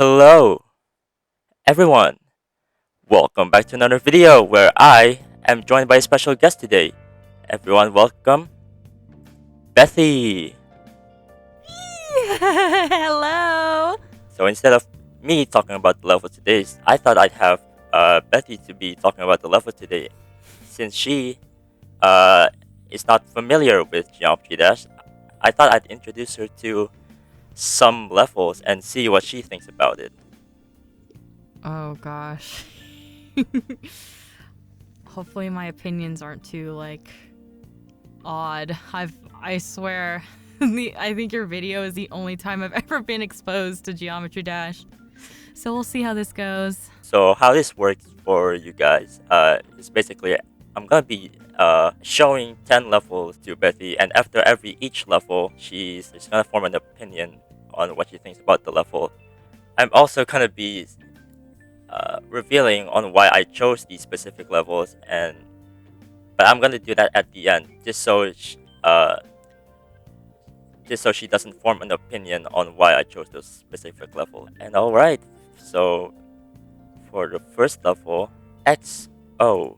Hello, everyone. Welcome back to another video where I am joined by a special guest today. Everyone, welcome Bethy. Hello. So instead of me talking about the level today, I thought I'd have Bethy to be talking about the level today, since she uh, is not familiar with Geometry Dash. I thought I'd introduce her to some levels and see what she thinks about it. Oh gosh. Hopefully my opinions aren't too odd. I swear I think your video is the only time I've ever been exposed to Geometry Dash. So we'll see how this goes. So how this works for you guys is basically I'm gonna be showing 10 levels to Bethy, and after each level, she's just gonna form an opinion on what she thinks about the level. I'm also gonna be revealing on why I chose these specific levels, but I'm gonna do that at the end, just so she doesn't form an opinion on why I chose those specific level. And all right, so for the first level, XO.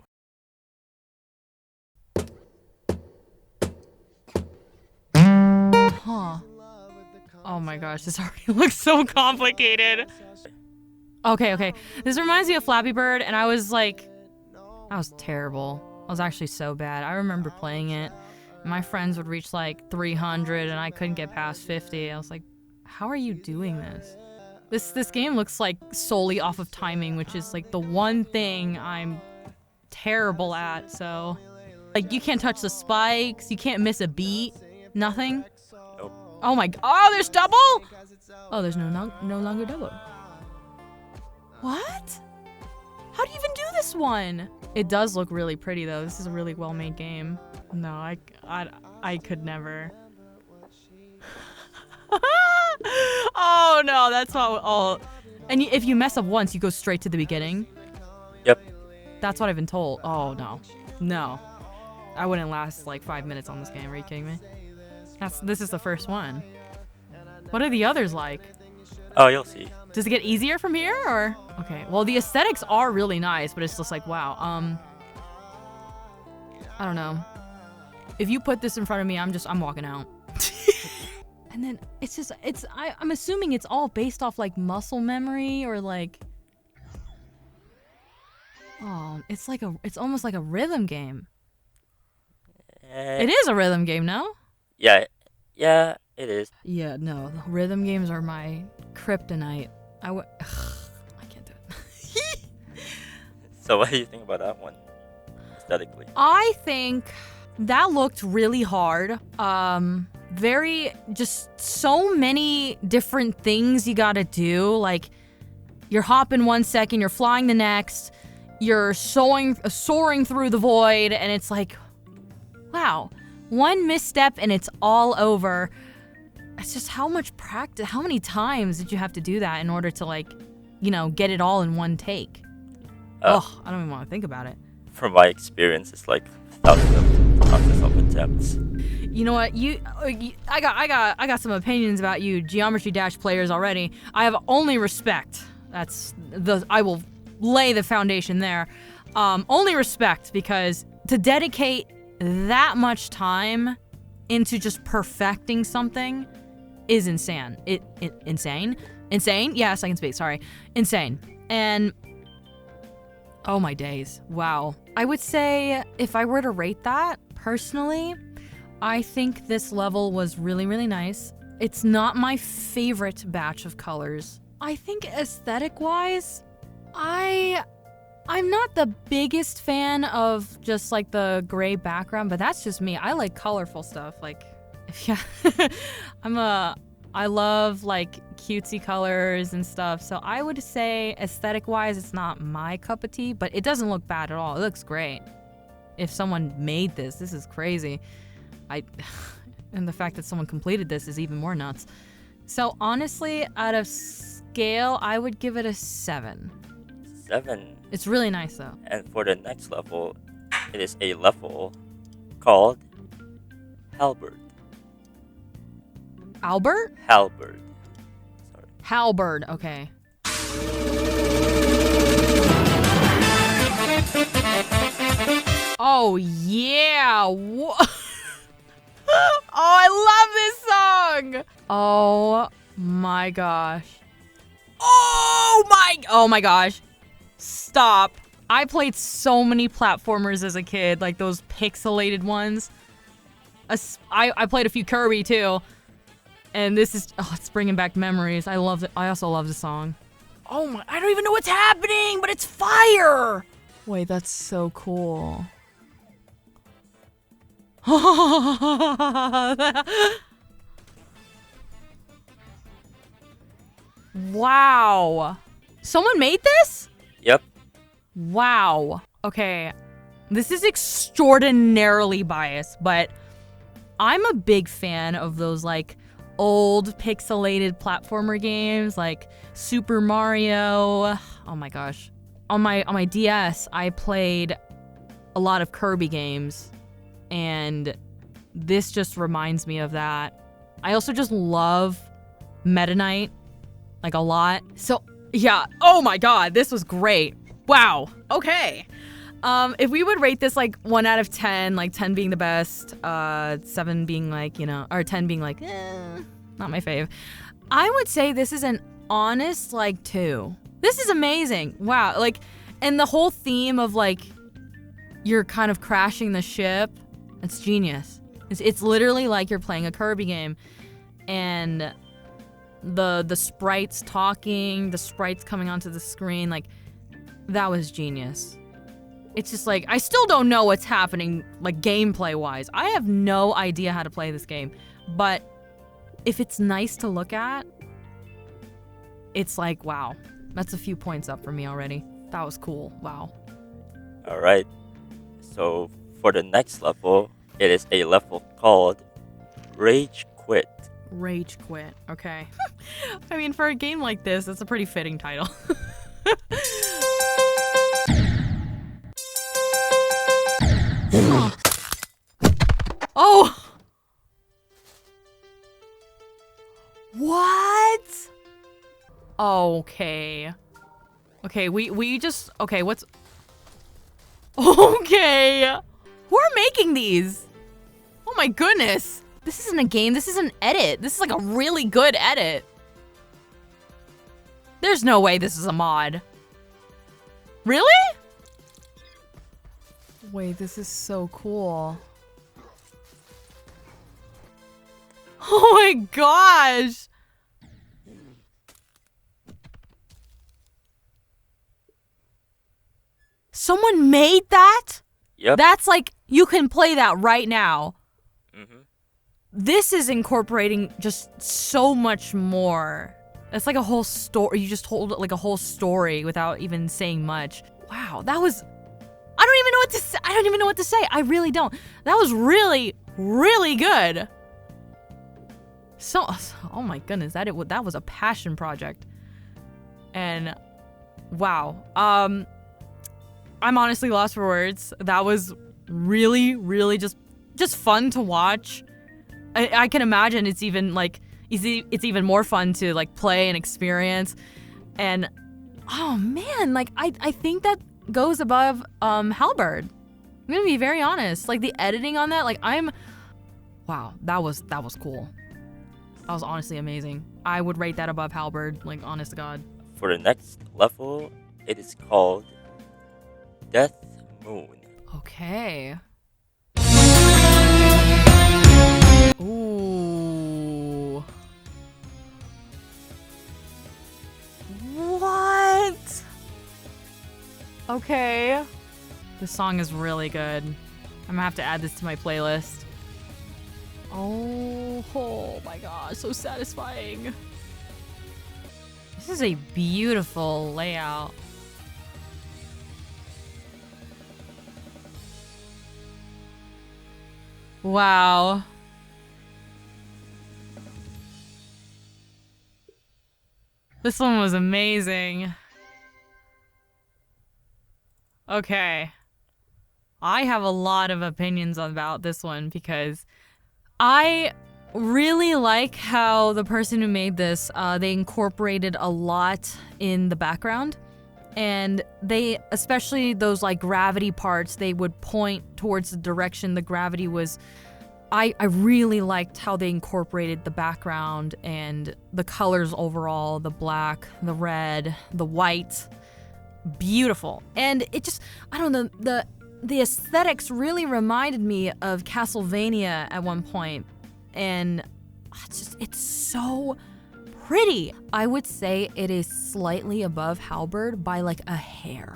Huh. Oh my gosh, this already looks so complicated. Okay. This reminds me of Flappy Bird, and I was terrible. I was actually so bad. I remember playing it. My friends would reach 300 and I couldn't get past 50. I was like, how are you doing this? This game looks solely off of timing, which is the one thing I'm terrible at. So you can't touch the spikes, you can't miss a beat, nothing. Nope. Oh my god. Oh, there's double? Oh, there's no longer double. What? How do you even do this one? It does look really pretty though. This is a really well-made game. No, I could never. Oh no, that's not all. And if you mess up once, you go straight to the beginning. Yep. That's what I've been told. Oh no, I wouldn't last 5 minutes on this game. Are you kidding me? This is the first one. What are the others like? Oh, you'll see. Does it get easier from here, or? Okay, well, the aesthetics are really nice, but it's just wow. I don't know. If you put this in front of me, I'm walking out. And then I'm assuming it's all based off muscle memory or oh, it's almost like a rhythm game. It is a rhythm game, no? Yeah, it is. Yeah, no, the rhythm games are my kryptonite. I can't do it. So what do you think about that one, aesthetically? I think that looked really hard. Just so many different things you gotta do. You're hopping 1 second, you're flying the next, you're soaring through the void, and it's wow. One misstep and it's all over. It's just how much practice, how many times did you have to do that in order to get it all in one take? I don't even want to think about it. From my experience, it's thousands of attempts. You know what? I got some opinions about you Geometry Dash players already. I have only respect. I will lay the foundation there. Only respect, because to dedicate that much time into just perfecting something is insane. Insane? Yes, I can speak. Sorry. Insane. And oh my days. Wow. I would say if I were to rate that personally, I think this level was really, really nice. It's not my favorite batch of colors. I think aesthetic-wise, I'm not the biggest fan of just the gray background, but that's just me. I like colorful stuff. Yeah, I love cutesy colors and stuff. So I would say aesthetic-wise, it's not my cup of tea, but it doesn't look bad at all. It looks great. If someone made this is crazy. And the fact that someone completed this is even more nuts. So honestly, out of scale, I would give it a 7. 7. It's really nice though. And for the next level, it is a level called Halberd. Albert? Halberd. Sorry. Halberd, okay. Oh, yeah. Oh, I love this song. Oh, my gosh. Oh, my gosh. Stop. I played so many platformers as a kid, like those pixelated ones. I played a few Kirby, too. And this is, oh, it's bringing back memories. I love it. I also love the song. Oh, my, I don't even know what's happening, but it's fire. Wait, that's so cool. Wow. Someone made this? Yep. Wow. Okay. This is extraordinarily biased, but I'm a big fan of those like old pixelated platformer games like Super Mario. Oh my gosh. On my DS, I played a lot of Kirby games, and this just reminds me of that. I also just love Meta Knight like a lot. So, yeah. Oh my god, this was great. Wow. Okay. If we would rate this like 1 out of 10, like 10 being the best, 7 being like, you know, or 10 being like, not my fave, I would say this is an honest like 2. This is amazing. Wow. Like, and the whole theme of like, you're kind of crashing the ship, it's genius. It's literally like you're playing a Kirby game, and the sprites talking, the sprites coming onto the screen, like, that was genius. It's just like, I still don't know what's happening, like, gameplay-wise. I have no idea how to play this game. But if it's nice to look at, it's like, wow. That's a few points up for me already. That was cool. Wow. Alright. So, for the next level, it is a level called Rage Quit. Rage Quit. Okay. I mean, for a game like this, it's a pretty fitting title. Oh! What? Okay. Okay, we just... Okay, what's... Okay! Who are making these? Oh my goodness! This isn't a game, this is an edit. This is like a really good edit. There's no way this is a mod. Really? Wait, this is so cool. Oh my gosh! Someone made that? Yep. That's like, you can play that right now. Mm-hmm. This is incorporating just so much more. It's like a whole story. You just told like a whole story without even saying much. Wow, that was... I don't even know what to say. I don't even know what to say. I really don't. That was really, really good. So, oh my goodness, that was a passion project. And wow. I'm honestly lost for words. That was really, really just fun to watch. I can imagine it's even like it's even more fun to like play and experience. And oh man, like I think that goes above Halberd. I'm gonna be very honest. Like the editing on that, like wow, that was cool. That was honestly amazing. I would rate that above Halberd, like honest to God. For the next level, it is called Death Moon. Okay. Ooh. What? Okay. This song is really good. I'm gonna have to add this to my playlist. Oh my gosh, so satisfying. This is a beautiful layout. Wow. This one was amazing. Okay. I have a lot of opinions about this one because I really like how the person who made this, they incorporated a lot in the background. And they, especially those like gravity parts, they would point towards the direction the gravity was. I really liked how they incorporated the background and the colors overall, the black, the red, the white. Beautiful. And it just, I don't know, the aesthetics really reminded me of Castlevania at one point. And it's so pretty. I would say it is slightly above Halberd by like a hair.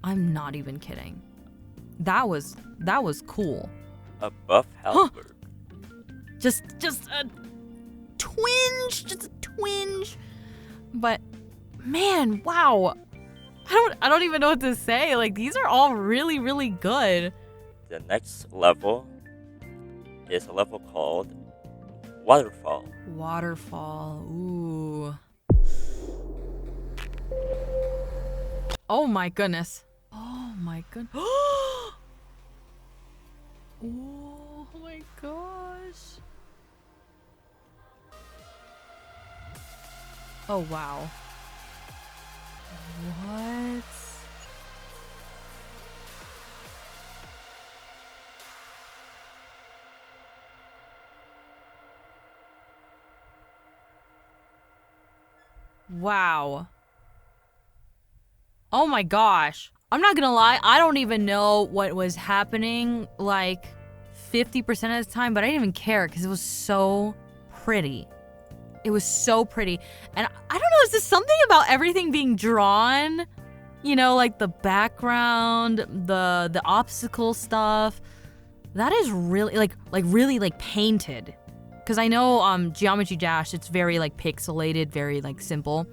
I'm not even kidding. That was cool. Above Halberd. Just a twinge. But man, wow. I don't even know what to say. Like, these are all really, really good. The next level is a level called Waterfall. Waterfall. Ooh. Oh my goodness. Oh my goodness. Oh my gosh. Oh wow. What? Wow. Oh my gosh. I'm not gonna lie, I don't even know what was happening like 50% of the time, but I didn't even care because it was so pretty. It was so pretty. And I don't know, is this something about everything being drawn? You know, like the background, the obstacle stuff. That is really like painted. Because I know Geometry Dash, it's very like pixelated, very like simple.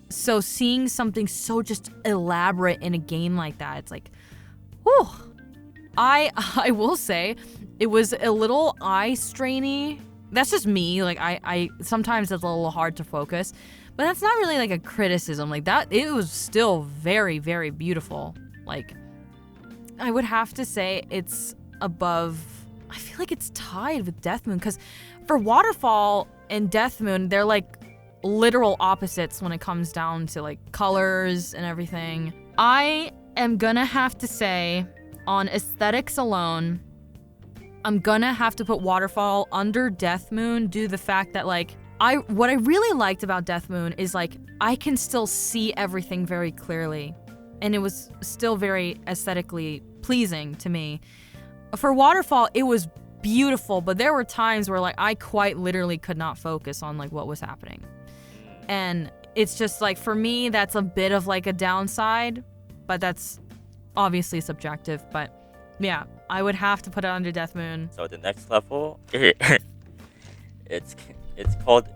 So seeing something so just elaborate in a game like that, it's like, whew. I will say, it was a little eye strainy. That's just me. Like I sometimes it's a little hard to focus, but that's not really like a criticism. Like that, it was still very, very beautiful. Like I would have to say it's above. I feel like it's tied with Death Moon because for Waterfall and Death Moon, they're like literal opposites when it comes down to like colors and everything. I am gonna have to say, on aesthetics alone, I'm gonna have to put Waterfall under Death Moon due to the fact that like what I really liked about Death Moon is like I can still see everything very clearly and it was still very aesthetically pleasing to me. For Waterfall, it was beautiful, but there were times where like I quite literally could not focus on like what was happening. And it's just like, for me, that's a bit of like a downside, but that's obviously subjective. But yeah, I would have to put it under Death Moon. So the next level, it's called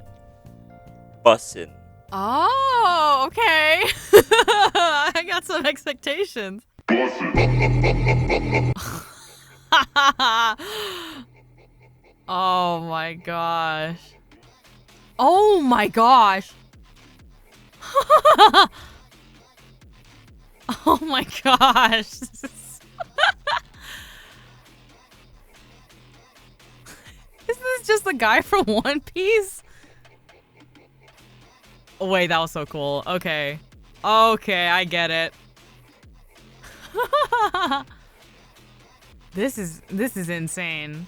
Bussin'. Oh, okay. I got some expectations. Oh my gosh. Oh my gosh. Oh my gosh. Isn't this just the guy from One Piece? Oh, wait, that was so cool. Okay. Okay, I get it. This is insane.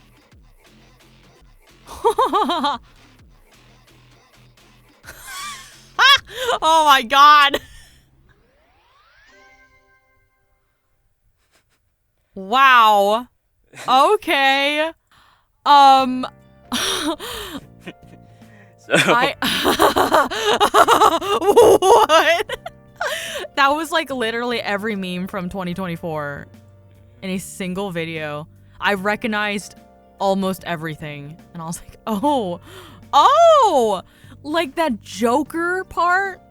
Oh my god. Wow. Okay. So What? That was like literally every meme from 2024 in a single video. I recognized almost everything and I was like, oh, like that Joker part.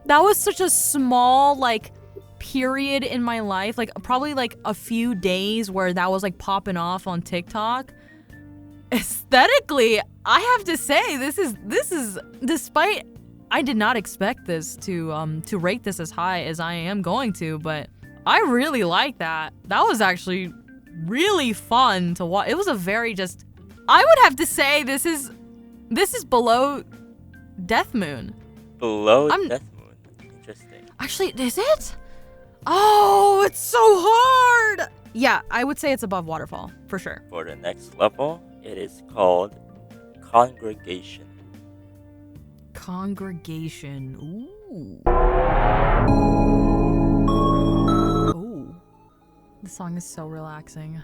That was such a small like period in my life, like probably like a few days where that was like popping off on TikTok. Aesthetically, I have to say this is despite I did not expect this to rate this as high as I am going to, but I really like that. That was actually really fun to watch. It was a very just I would have to say this is below Death Moon. Below Death Moon. Interesting. Actually, is it? Oh, it's so hard. Yeah, I would say it's above Waterfall for sure. For the next level, it is called Congregation. Congregation. Ooh. Ooh. The song is so relaxing.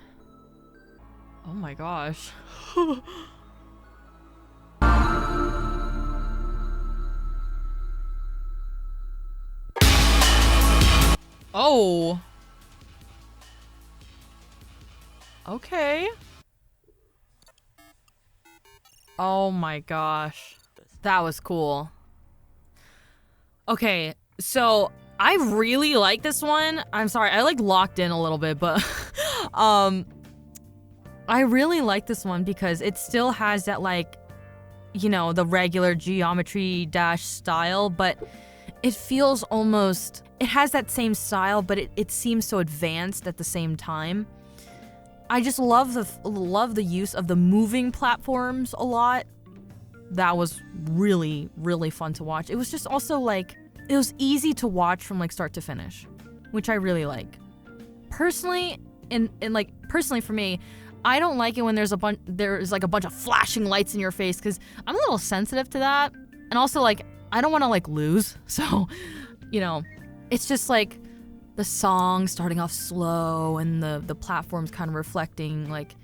Oh my gosh. Oh. Okay. Oh my gosh. That was cool. Okay, so I really like this one. I'm sorry, I like locked in a little bit, but I really like this one because it still has that, like, you know, the regular geometry dash style, but it feels almost, it has that same style, but it seems so advanced at the same time. I just love the use of the moving platforms a lot. That was really, really fun to watch. It was just also like, it was easy to watch from like start to finish, which I really like. Personally, personally for me, I don't like it when there's like a bunch of flashing lights in your face because I'm a little sensitive to that. And also, like, I don't want to like lose. So, you know, it's just like the song starting off slow and the platforms kind of reflecting like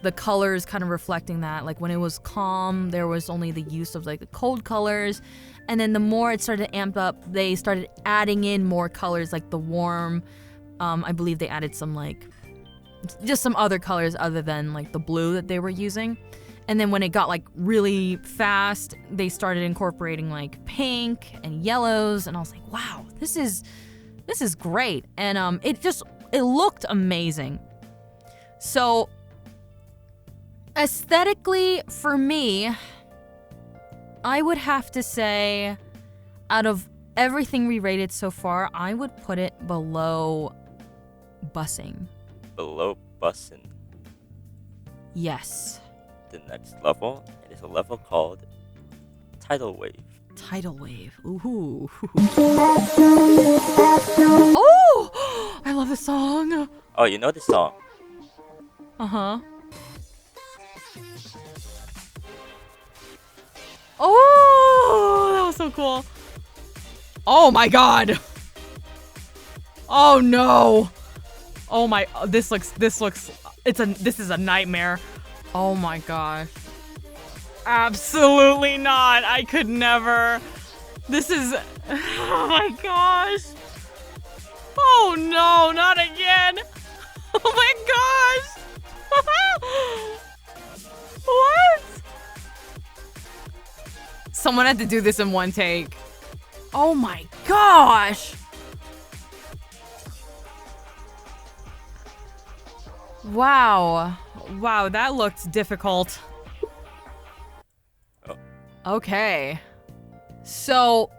the colors kind of reflecting that. Like when it was calm, there was only the use of like the cold colors. And then the more it started to amp up, they started adding in more colors like the warm. I believe they added some like just some other colors other than like the blue that they were using. And then when it got like really fast, they started incorporating like pink and yellows. And I was like, wow, this is great. And it looked amazing. So aesthetically, for me, I would have to say, out of everything we rated so far, I would put it below Bussing. Below Bussin'. Yes. The next level, it is a level called Tidal Wave. Tidal Wave. Ooh. Oh! I love the song. Oh, you know the song? Uh-huh. Oh, that was so cool. Oh my god. Oh no. Oh my, this is a nightmare. Oh my gosh. Absolutely not. I could never. This is, oh my gosh. Oh no, not again. Oh my gosh. What? Someone had to do this in one take. Oh my gosh. Wow. Wow, that looked difficult. Oh. Okay. So,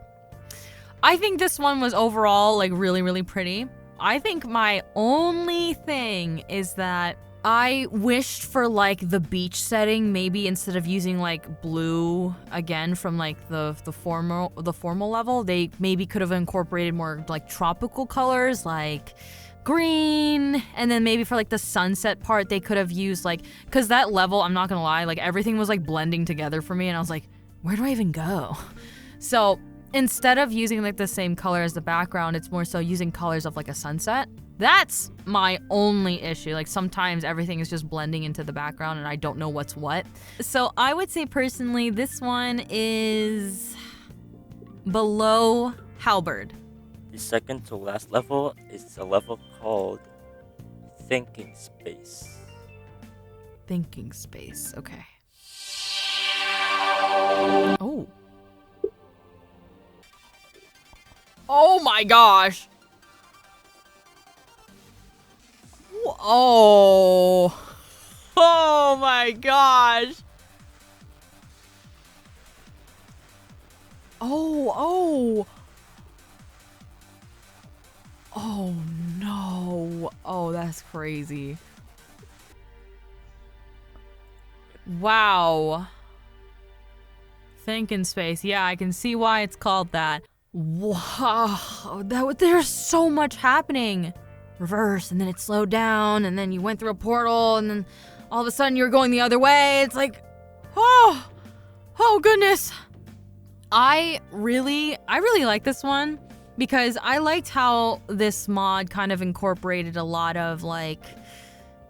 I think this one was overall like really, really pretty. I think my only thing is that I wished for like the beach setting, maybe instead of using like blue again from like the formal level, they maybe could have incorporated more like tropical colors like green, and then maybe for like the sunset part they could have used like, because that level, I'm not gonna lie, like everything was like blending together for me and I was like, where do I even go? So instead of using like the same color as the background, it's more so using colors of like a sunset. That's my only issue. Like sometimes everything is just blending into the background and I don't know what's what. So I would say personally this one is below Halberd. The second to last level is a level called Thinking Space. Thinking Space, okay. Oh. Oh my gosh. Oh. Oh my gosh. Oh. Oh no. Oh, that's crazy. Wow. Think in space. Yeah, I can see why it's called that. Wow. There's so much happening. Reverse, and then it slowed down, and then you went through a portal, and then all of a sudden you're going the other way. It's like, oh goodness. I really like this one because I liked how this mod kind of incorporated a lot of like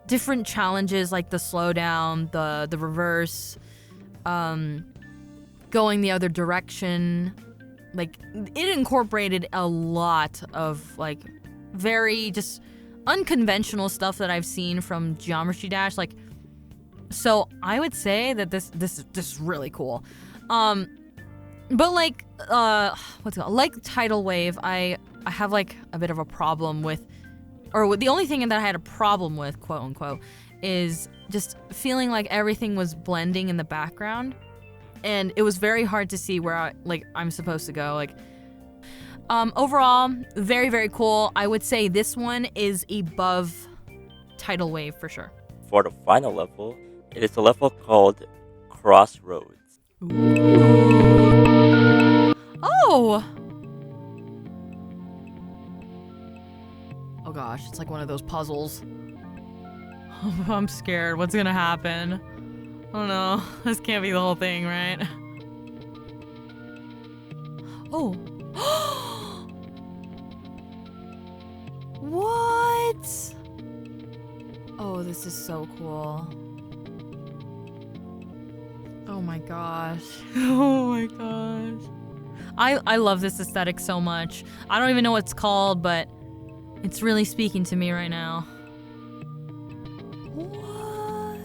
different challenges, like the slowdown, the reverse, going the other direction. Like it incorporated a lot of like very just unconventional stuff that I've seen from Geometry Dash. Like, so I would say that this is really cool. But like what's it called? Like Tidal Wave, I have like a bit of a problem with, or the only thing that I had a problem with, quote unquote, is just feeling like everything was blending in the background, and it was very hard to see where I'm supposed to go. Like, overall, very, very cool. I would say this one is above Tidal Wave for sure. For the final level, it is a level called Crossroads. Oh! Oh gosh, it's like one of those puzzles. I'm scared. What's gonna happen? Oh no, this can't be the whole thing, right? Oh. What? Oh, this is so cool. Oh my gosh. Oh my gosh. I love this aesthetic so much. I don't even know what it's called, but it's really speaking to me right now. What?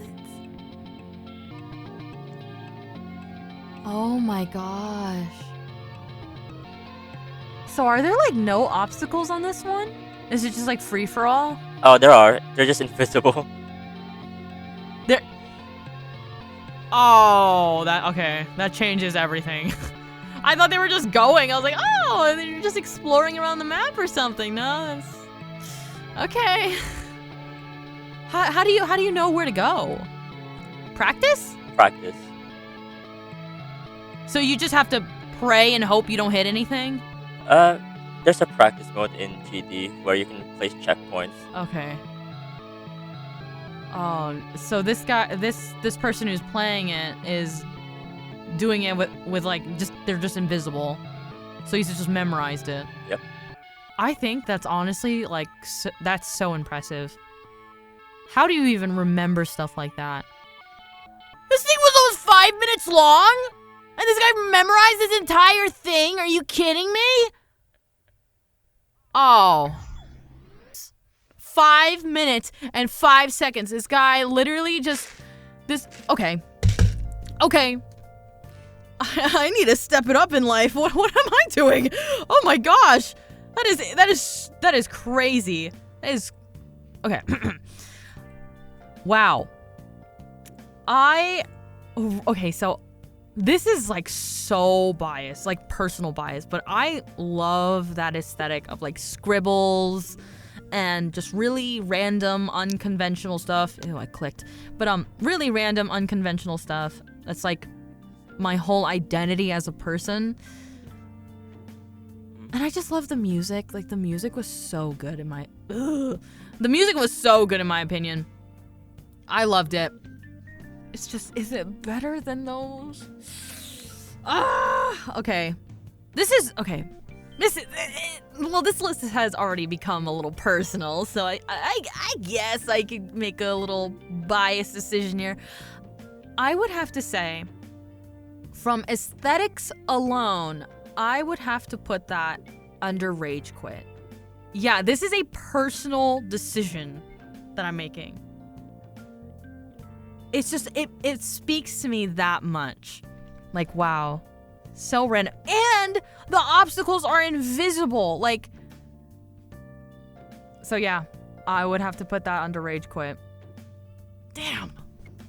Oh my gosh. So are there like no obstacles on this one? Is it just like free for all? Oh, there are. They're just invisible. Oh, okay. That changes everything. I thought they were just going. I was like, oh, and then you're just exploring around the map or something. No, that's okay. How do you know where to go? Practice? Practice. So you just have to pray and hope you don't hit anything? There's a practice mode in GD where you can place checkpoints. Okay. Oh, so this person who's playing it is doing it with like they're just invisible, so he's just memorized it. Yep. I think that's honestly like that's so impressive. How do you even remember stuff like that? This thing was almost 5 minutes long, and this guy memorized this entire thing. Are you kidding me? Oh. 5 minutes and 5 seconds. This guy literally just okay. I need to step it up in life. What am I doing? Oh my gosh. That is crazy. That is okay. Wow. Okay, so this is like so biased, like personal bias, but I love that aesthetic of like scribbles and just really random, unconventional stuff. Ew, I clicked. But really random, unconventional stuff. That's like my whole identity as a person. And I just love the music. Like the music was so good in my the music was so good in my opinion. I loved it. It's just, is it better than those? Okay. This list has already become a little personal, so I guess I could make a little biased decision here. I would have to say, from aesthetics alone, I would have to put that under Rage Quit. Yeah, this is a personal decision that I'm making. It's just, it speaks to me that much. Like, wow. So random. And the obstacles are invisible. Like, so yeah, I would have to put that under Rage Quit. Damn.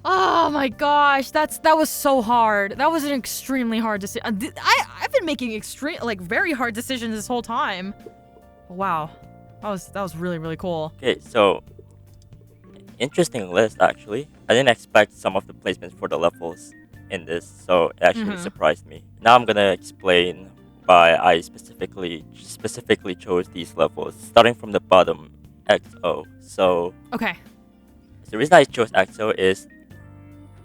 Oh my gosh, that was so hard. That was an extremely hard decision. I've been making very hard decisions this whole time. Wow. That was really, really cool. Okay, so interesting list actually. I didn't expect some of the placements for the levels in this, so it actually surprised me. Now I'm gonna explain why I specifically chose these levels, starting from the bottom, XO. So Okay. the reason I chose XO is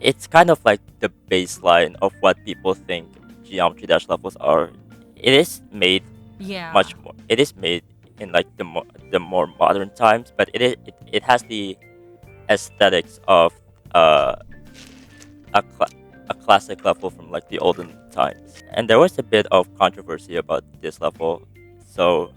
it's kind of like the baseline of what people think Geometry Dash levels are. It is made Yeah. much more. It is made in like the more modern times, but it has the aesthetics of uh, a classic level from like the olden times. And there was a bit of controversy about this level. So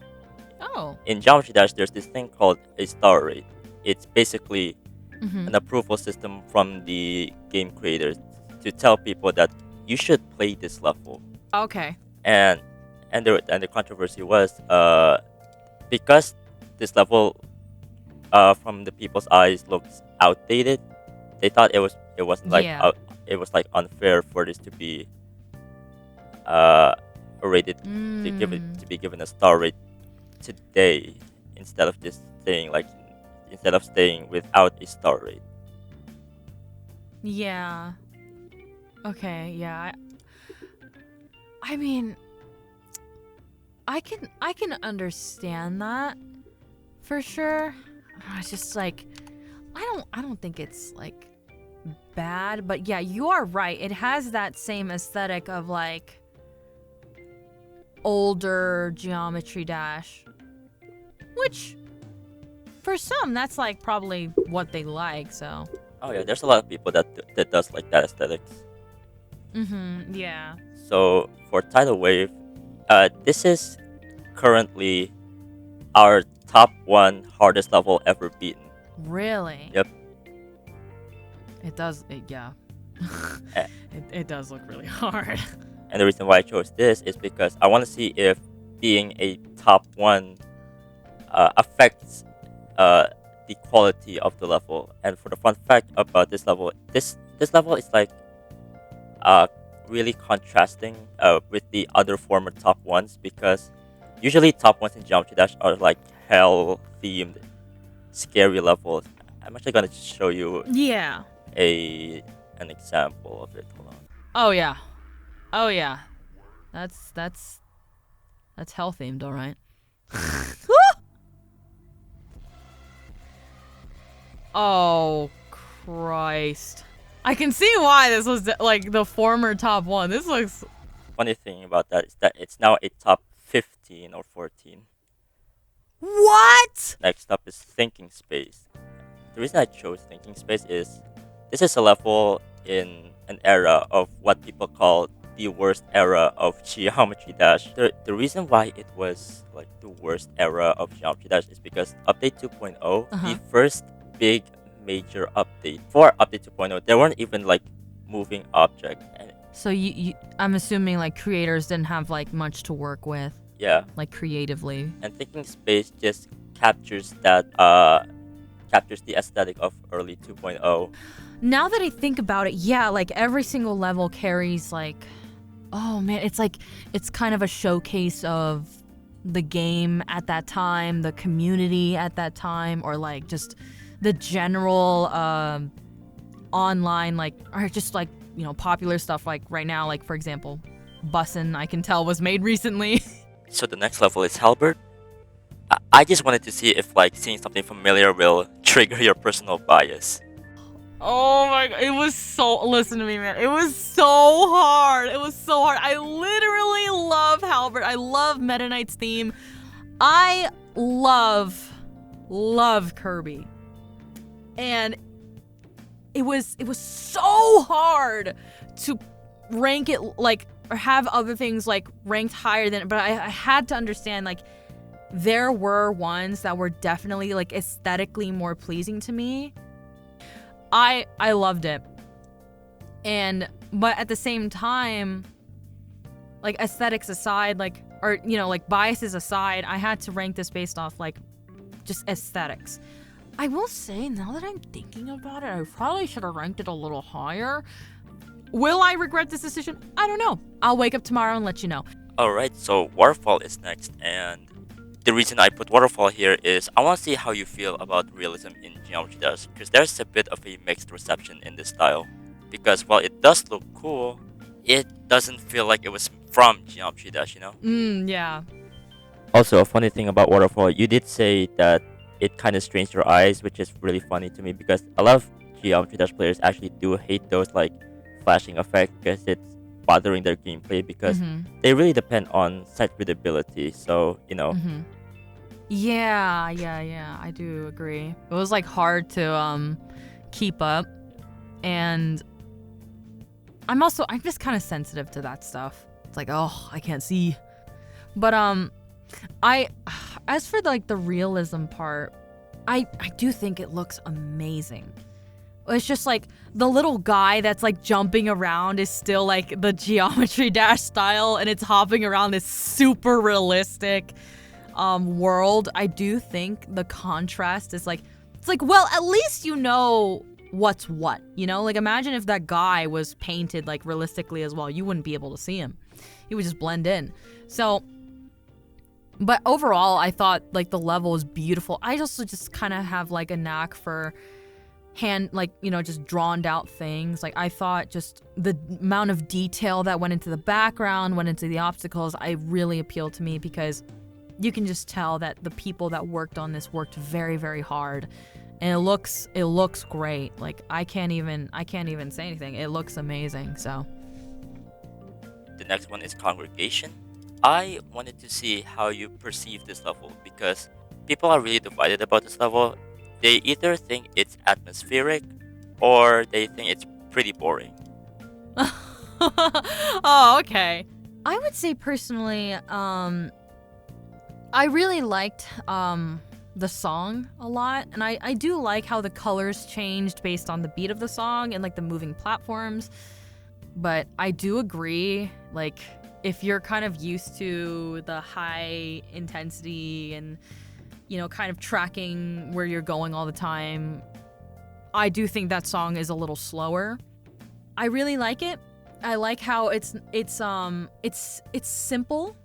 Oh. in Geometry Dash, there's this thing called a star rate. It's basically Mm-hmm. an approval system from the game creators to tell people that you should play this level. Okay. And the controversy was because this level from the people's eyes looks outdated. They thought it was like Yeah. it was like unfair for this to be rated to be given a star rate today instead of just staying without a star rate. Yeah. Okay. Yeah. I mean, I can understand that for sure. It's just like I don't think it's like bad, but yeah, you are right. It has that same aesthetic of like older Geometry Dash, which for some that's like probably what they like. So. Oh yeah, there's a lot of people that does like that aesthetics. Yeah. So for Tidal Wave, this is currently our top one hardest level ever beaten. Really? Yep. It does. Yeah. Eh. it does look really hard. And the reason why I chose this is because I want to see if being a top one affects the quality of the level. And for the fun fact about this level, this level is like really contrasting with the other former top ones, because usually top ones in Geometry Dash are like hell themed scary levels. I'm actually gonna show you Yeah. an example of it. Hold on. Oh yeah. Oh yeah. That's hell themed, all right. Oh Christ. I can see why this was like the former top one. This looks. Funny thing about that is that it's now a top 15 or 14. What? Next up is Thinking Space. The reason I chose Thinking Space is this is a level in an era of what people call the worst era of Geometry Dash. The reason why it was like the worst era of Geometry Dash is because update 2.0, the first big major update for update 2.0, there weren't even like moving objects. So you I'm assuming like creators didn't have like much to work with. Yeah. Like creatively. And Thinking Space just captures that captures the aesthetic of early 2.0. Now that I think about it, yeah, like every single level carries like, oh man, it's kind of a showcase of the game at that time, the community at that time, or like just the general online, like, or just like, you know, popular stuff. Like right now, like for example, Bussin', I can tell, was made recently. So the next level is Halberd. I just wanted to see if like seeing something familiar will trigger your personal bias. Oh my god, it was so, listen to me, man. It was so hard. It was so hard. I literally love Halberd. I love Meta Knight's theme. I love Kirby. And it was so hard to rank it like, or have other things like ranked higher than it, but I had to understand like there were ones that were definitely like aesthetically more pleasing to me. I loved it. But at the same time, like aesthetics aside, like, or you know, like biases aside, I had to rank this based off like just aesthetics. I will say, now that I'm thinking about it, I probably should have ranked it a little higher. Will I regret this decision? I don't know. I'll wake up tomorrow and let you know. Alright, so Waterfall is next, and the reason I put Waterfall here is I want to see how you feel about realism in Geometry Dash, because there's a bit of a mixed reception in this style. Because while it does look cool, it doesn't feel like it was from Geometry Dash, you know? Yeah. Also, a funny thing about Waterfall, you did say that it kind of strains your eyes, which is really funny to me because a lot of Geometry Dash players actually do hate those like flashing effects because it's bothering their gameplay because they really depend on sight readability. So, Yeah, I do agree. It was like hard to keep up, and I'm just kind of sensitive to that stuff. It's like, oh, I can't see. But I as for like the realism part, I do think it looks amazing. It's just like the little guy that's like jumping around is still like the Geometry Dash style, and it's hopping around this super realistic world. I do think the contrast is like, it's like, well, at least you know what's what, you know? Like, imagine if that guy was painted like realistically as well. You wouldn't be able to see him. He would just blend in. So, but overall, I thought like the level was beautiful. I also just kind of have like a knack for just drawn out things. Like, I thought just the amount of detail that went into the background, went into the obstacles, I really appealed to me because you can just tell that the people that worked on this worked very, very hard. And it looks great. Like, I can't even say anything. It looks amazing. So the next one is Congregation. I wanted to see how you perceive this level because people are really divided about this level. They either think it's atmospheric or they think it's pretty boring. Oh, okay. I would say personally, I really liked the song a lot, and I do like how the colors changed based on the beat of the song and like the moving platforms. But I do agree, like, if you're kind of used to the high intensity and, you know, kind of tracking where you're going all the time, I do think that song is a little slower. I really like it. I like how it's simple,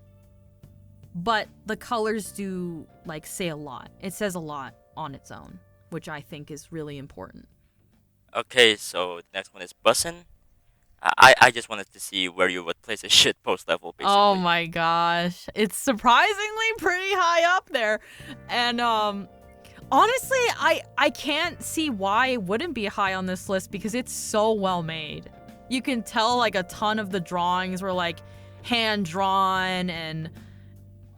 but the colors do like say a lot. It says a lot on its own, which I think is really important. Okay, so the next one is Bussin'. I just wanted to see where you would place a shit post level, Oh basically. my gosh. It's surprisingly pretty high up there. And honestly, I can't see why it wouldn't be high on this list because it's so well made. You can tell like a ton of the drawings were like hand drawn, and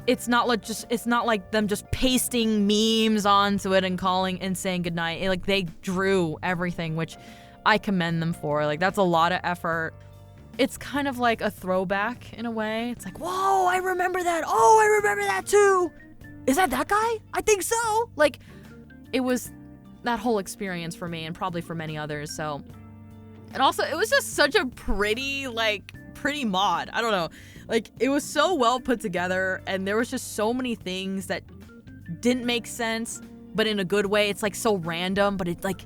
it's not like them just pasting memes onto it and calling and saying goodnight. Like, they drew everything, which I commend them for. Like, that's a lot of effort. It's kind of like a throwback in a way. It's like, whoa, I remember that. Oh, I remember that too. Is that guy? I think so. Like, it was that whole experience for me and probably for many others. So, and also it was just such a pretty mod. I don't know. Like, it was so well put together, and there was just so many things that didn't make sense, but in a good way. It's like so random, but it's like,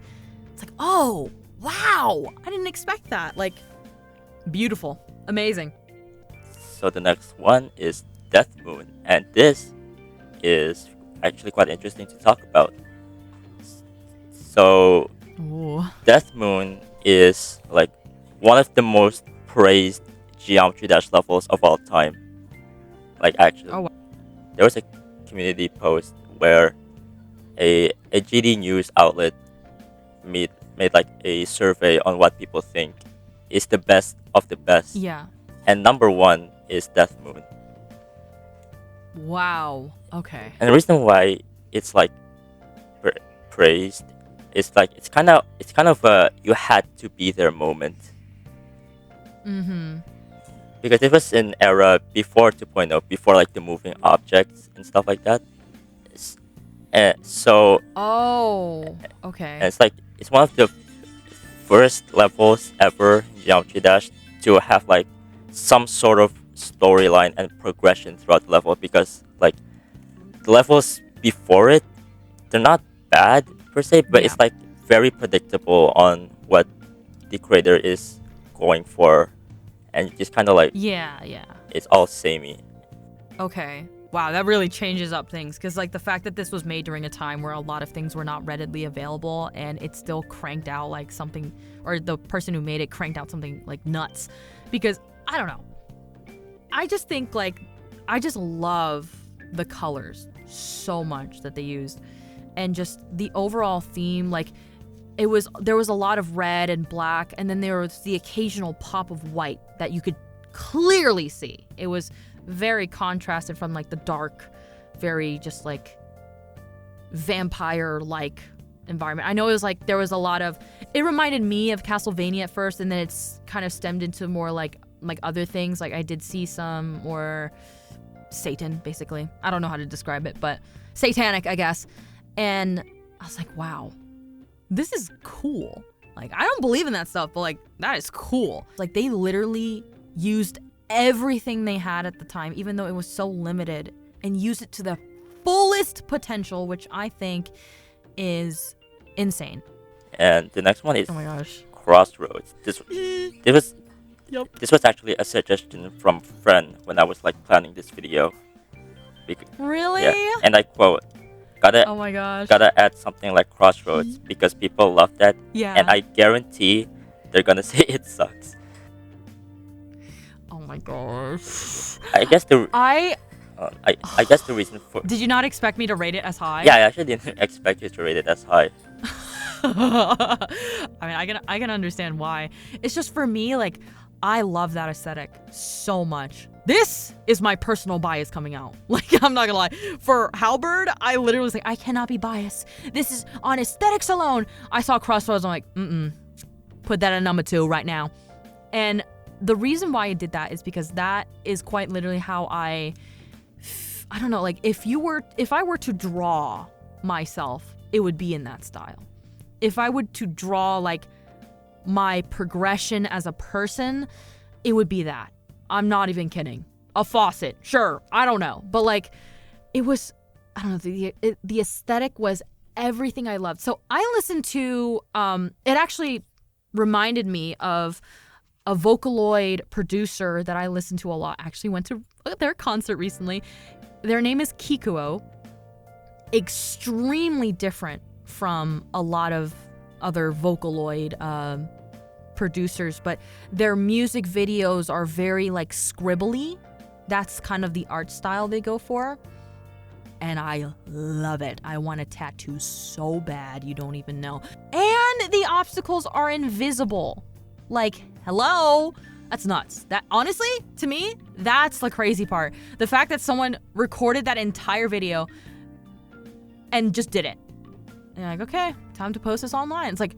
oh, wow. I didn't expect that. Like, beautiful. Amazing. So the next one is Death Moon, and this is actually quite interesting to talk about. So, Ooh. Death Moon is like one of the most praised Geometry Dash levels of all time. Like, actually, Oh, wow. there was a community post where a GD news outlet made like a survey on what people think is the best of the best. Yeah. And number one is Death Moon. Wow. Okay. And the reason why it's like praised is like it's kind of a you had to be there moment. Because it was an era before 2.0, before like the moving objects and stuff like that. And so Oh, okay. and it's like it's one of the first levels ever in Geometry Dash to have like some sort of storyline and progression throughout the level, because like the levels before it, they're not bad per se, but it's Yeah. like very predictable on what the creator is going for, and just kind of like Yeah. it's all samey. Okay. wow, that really changes up things. Because, like, the fact that this was made during a time where a lot of things were not readily available and it still cranked out, like, something, or the person who made it cranked out something, like, nuts. Because, I don't know. I just think, like, I just love the colors so much that they used. And just the overall theme, like, there was a lot of red and black, and then there was the occasional pop of white that you could clearly see. It was very contrasted from, like, the dark, very just, like, vampire-like environment. I know it was, like, there was a lot of... It reminded me of Castlevania at first, and then it's kind of stemmed into more, like other things. Like, I did see some more Satan, basically. I don't know how to describe it, but satanic, I guess. And I was like, wow. This is cool. Like, I don't believe in that stuff, but, like, that is cool. Like, they literally used everything they had at the time, even though it was so limited, and used it to the fullest potential, which I think is insane. And the next one is oh my gosh, Crossroads. This was actually a suggestion from a friend when I was, like, planning this video. Really? Yeah. And I quote, oh my gosh. Gotta add something like Crossroads because people love that. Yeah. And I guarantee they're gonna say it sucks. Oh my gosh. I guess the reason for... Did you not expect me to rate it as high? Yeah, I actually didn't expect you to rate it as high. I mean, I can understand why. It's just, for me, like, I love that aesthetic so much. This is my personal bias coming out. Like, I'm not gonna lie. For Halberd, I literally was like, I cannot be biased. This is on aesthetics alone. I saw Crossroads, I'm like, put that at number 2 right now. And the reason why I did that is because that is quite literally how I don't know, like, if I were to draw myself, it would be in that style. If I were to draw, like, my progression as a person, it would be that. I'm not even kidding. A faucet, sure, I don't know. But, like, it was, I don't know, the aesthetic was everything I loved. So I listened to, it actually reminded me of a Vocaloid producer that I listened to a lot. I actually went to their concert recently. Their name is Kikuo. Extremely different from a lot of other Vocaloid producers, but their music videos are very, like, scribbly. That's kind of the art style they go for. And I love it. I want a tattoo so bad, you don't even know. And the obstacles are invisible. Like, hello? That's nuts. That, honestly, to me, that's the crazy part. The fact that someone recorded that entire video and just did it. And you're like, okay, time to post this online. It's like,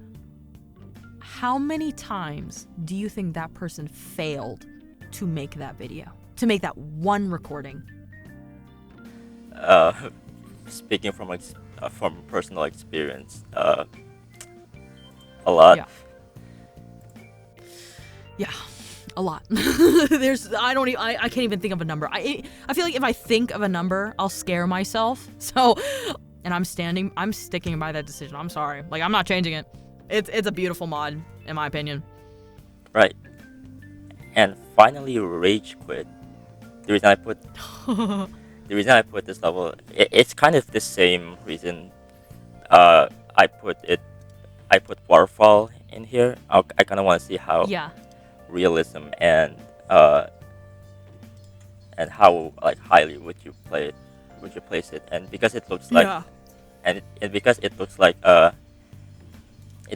how many times do you think that person failed to make that video? To make that one recording? Speaking from personal experience, a lot. Yeah, a lot. I can't even think of a number. I feel like if I think of a number, I'll scare myself. So, and I'm sticking by that decision. I'm sorry. Like, I'm not changing it. It's a beautiful mod, in my opinion. Right. And finally, Rage Quit. The reason I put this level, it's kind of the same reason. I put Waterfall in here. I kind of want to see how realism and how, like, highly would you place it, and because it looks like it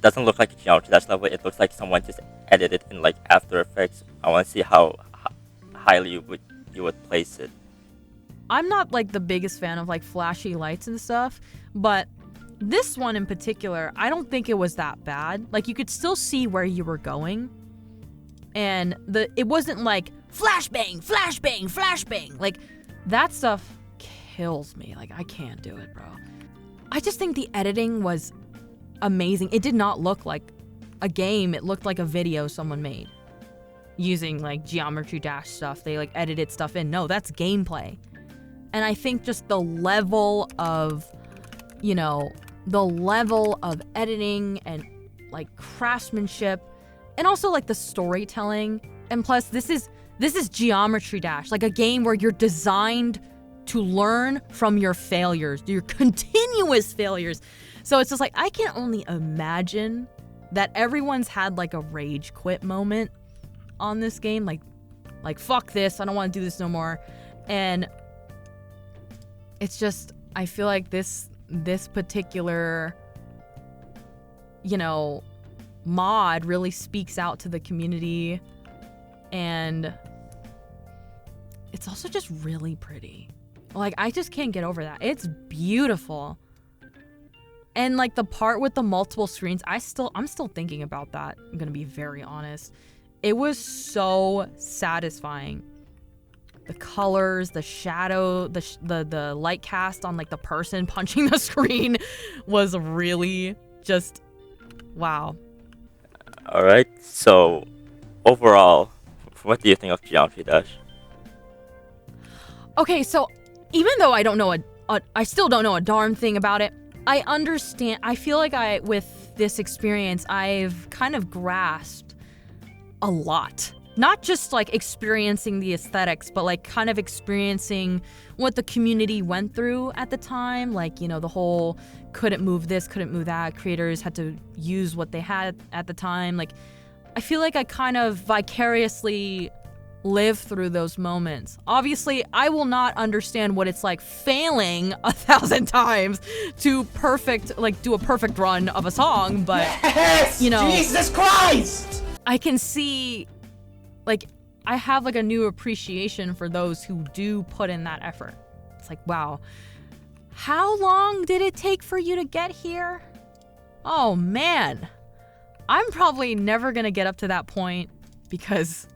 doesn't look like a Geometry Dash level. It looks like someone just edited in, like, After Effects. I want to see how highly you would place it. I'm not, like, the biggest fan of, like, flashy lights and stuff, but this one in particular, I don't think it was that bad. Like, you could still see where you were going, and it wasn't like flashbang, flashbang, flashbang. Like, that stuff kills me. Like, I can't do it, bro. I just think the editing was amazing. It did not look like a game. It looked like a video someone made using, like, Geometry Dash stuff. They, like, edited stuff in. No, that's gameplay. And I think just the level of editing and, like, craftsmanship, and also, like, the storytelling. And plus, this is Geometry Dash, like, a game where you're designed to learn from your failures, your continuous failures. So it's just like, I can only imagine that everyone's had like a rage quit moment on this game. Like fuck this, I don't want to do this no more. And it's just, I feel like this particular, mod really speaks out to the community, and it's also just really pretty. Like, I just can't get over that. It's beautiful. And like the part with the multiple screens, I'm still thinking about that. I'm gonna be very honest. It was so satisfying. The colors, the shadow, the light cast on like the person punching the screen was really just wow. All right. So overall, what do you think of Geometry Dash? Okay, so even though I don't know I still don't know a darn thing about it, I understand. I feel like with this experience, I've kind of grasped a lot. Not just like experiencing the aesthetics, but like kind of experiencing what the community went through at the time. Like, the whole couldn't move this, couldn't move that. Creators had to use what they had at the time. Like, I feel like I kind of vicariously live through those moments. Obviously, I will not understand what it's like failing 1,000 times to do a perfect run of a song, but yes! Jesus Christ! I can see, like, I have like a new appreciation for those who do put in that effort. It's like, wow, how long did it take for you to get here? Oh man, I'm probably never gonna get up to that point because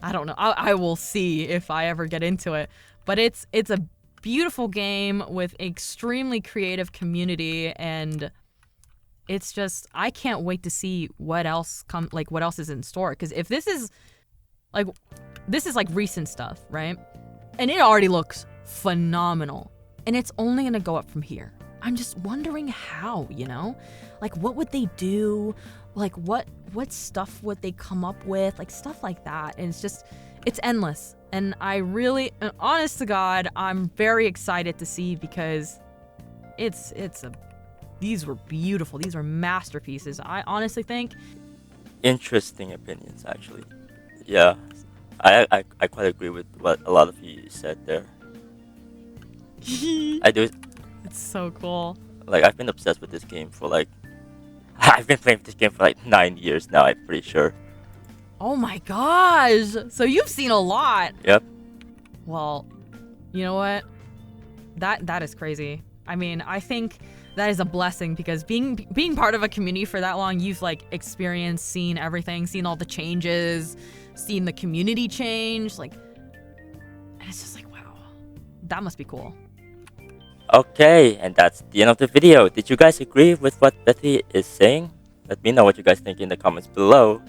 I don't know. I will see if I ever get into it. But it's a beautiful game with extremely creative community, and it's just, I can't wait to see what else is in store. Because if this is like recent stuff, right? And it already looks phenomenal, and it's only gonna go up from here. I'm just wondering how, like what would they do? Like what stuff would they come up with? Like stuff like that. And it's endless. And I really, honest to God, I'm very excited to see, because these were beautiful. These are masterpieces. I honestly think. Interesting opinions, actually. Yeah, I quite agree with what a lot of you said there. I do. It's so cool. Like, I've been obsessed with this game for like, I've been playing this game for like 9 years now, I'm pretty sure. Oh my gosh. So you've seen a lot. Yep. Well, you know what? That is crazy. I mean, I think that is a blessing, because being part of a community for that long, you've like experienced, seen everything, seen all the changes, seen the community change, like, and it's just like, wow, that must be cool. Okay, and that's the end of the video. Did you guys agree with what Bethy is saying? Let me know what you guys think in the comments below.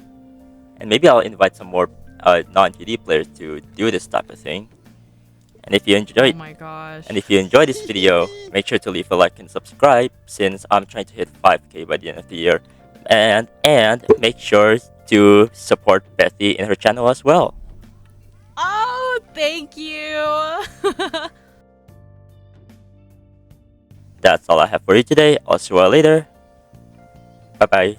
And maybe I'll invite some more non-GD players to do this type of thing. And if you enjoyed, oh my gosh. And if you enjoyed this video, make sure to leave a like and subscribe, since I'm trying to hit 5K by the end of the year. And make sure to support Bethy in her channel as well. Oh, thank you. That's all I have for you today. I'll see you all later. Bye bye.